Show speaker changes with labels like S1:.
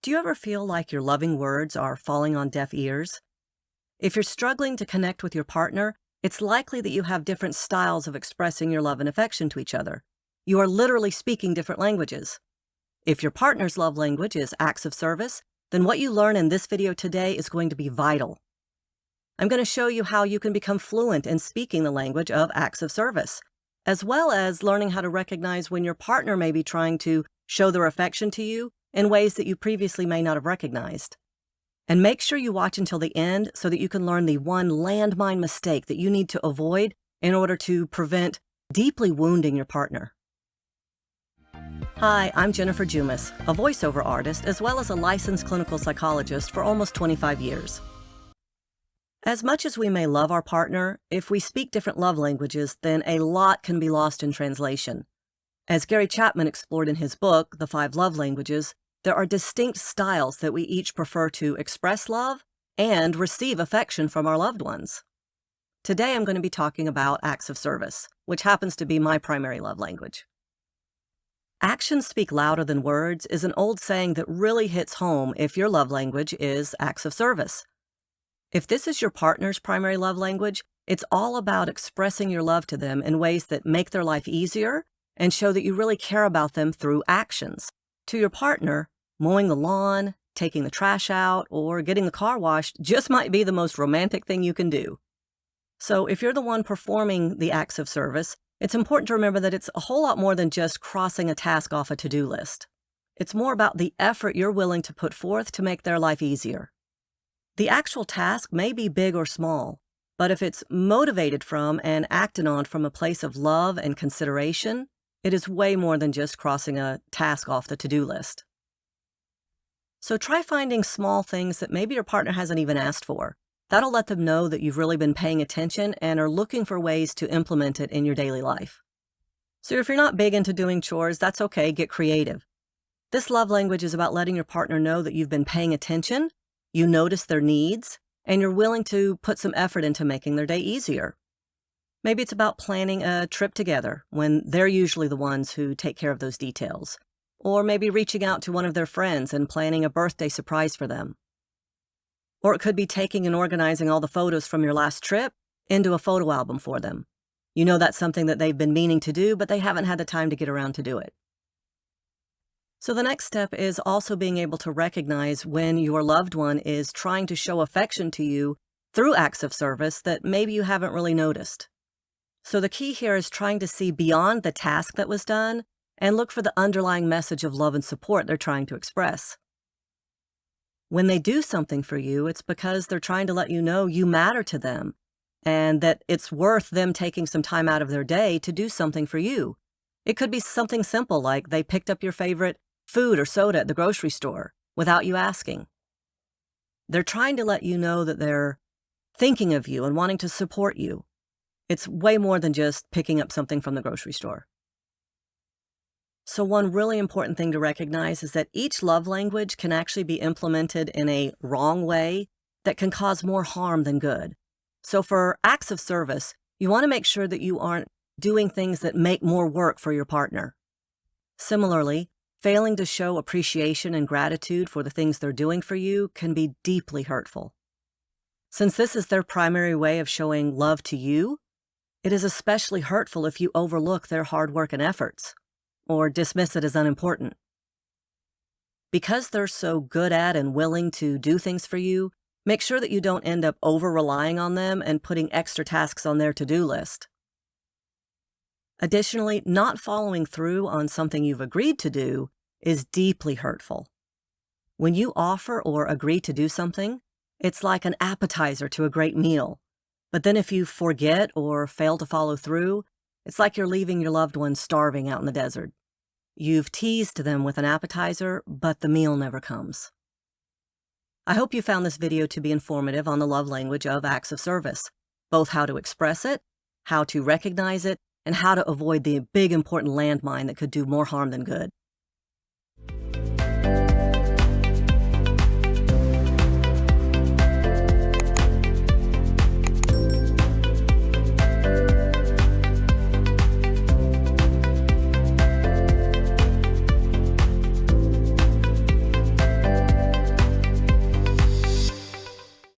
S1: Do you ever feel like your loving words are falling on deaf ears? If you're struggling to connect with your partner, it's likely that you have different styles of expressing your love and affection to each other. You are literally speaking different languages. If your partner's love language is acts of service, then what you learn in this video today is going to be vital. I'm going to show you how you can become fluent in speaking the language of acts of service, as well as learning how to recognize when your partner may be trying to show their affection to you in ways that you previously may not have recognized. And make sure you watch until the end so that you can learn the one landmine mistake that you need to avoid in order to prevent deeply wounding your partner. Hi, I'm Jennifer Jumis, a voiceover artist as well as a licensed clinical psychologist for almost 25 years. As much as we may love our partner, if we speak different love languages, then a lot can be lost in translation. As Gary Chapman explored in his book, The 5 Love Languages, there are distinct styles that we each prefer to express love and receive affection from our loved ones. Today I'm going to be talking about acts of service, which happens to be my primary love language. Actions speak louder than words is an old saying that really hits home if your love language is acts of service. If this is your partner's primary love language, it's all about expressing your love to them in ways that make their life easier and show that you really care about them through actions. To your partner, mowing the lawn, taking the trash out, or getting the car washed just might be the most romantic thing you can do. So if you're the one performing the acts of service, it's important to remember that it's a whole lot more than just crossing a task off a to-do list. It's more about the effort you're willing to put forth to make their life easier. The actual task may be big or small, but if it's motivated from and acted on from a place of love and consideration, it is way more than just crossing a task off the to-do list. So try finding small things that maybe your partner hasn't even asked for. That'll let them know that you've really been paying attention and are looking for ways to implement it in your daily life. So if you're not big into doing chores, that's okay, get creative. This love language is about letting your partner know that you've been paying attention, you notice their needs, and you're willing to put some effort into making their day easier. Maybe it's about planning a trip together when they're usually the ones who take care of those details. Or maybe reaching out to one of their friends and planning a birthday surprise for them. Or it could be taking and organizing all the photos from your last trip into a photo album for them. You know that's something that they've been meaning to do, but they haven't had the time to get around to do it. So the next step is also being able to recognize when your loved one is trying to show affection to you through acts of service that maybe you haven't really noticed. So the key here is trying to see beyond the task that was done and look for the underlying message of love and support they're trying to express. When they do something for you, it's because they're trying to let you know you matter to them and that it's worth them taking some time out of their day to do something for you. It could be something simple like they picked up your favorite food or soda at the grocery store without you asking. They're trying to let you know that they're thinking of you and wanting to support you. It's way more than just picking up something from the grocery store. So one really important thing to recognize is that each love language can actually be implemented in a wrong way that can cause more harm than good. So for acts of service, you want to make sure that you aren't doing things that make more work for your partner. Similarly, failing to show appreciation and gratitude for the things they're doing for you can be deeply hurtful. Since this is their primary way of showing love to you, it is especially hurtful if you overlook their hard work and efforts, or dismiss it as unimportant. Because they're so good at and willing to do things for you, make sure that you don't end up over-relying on them and putting extra tasks on their to-do list. Additionally, not following through on something you've agreed to do is deeply hurtful. When you offer or agree to do something, it's like an appetizer to a great meal. But then if you forget or fail to follow through, it's like you're leaving your loved one starving out in the desert. You've teased them with an appetizer, but the meal never comes. I hope you found this video to be informative on the love language of acts of service, both how to express it, how to recognize it, and how to avoid the big important landmine that could do more harm than good.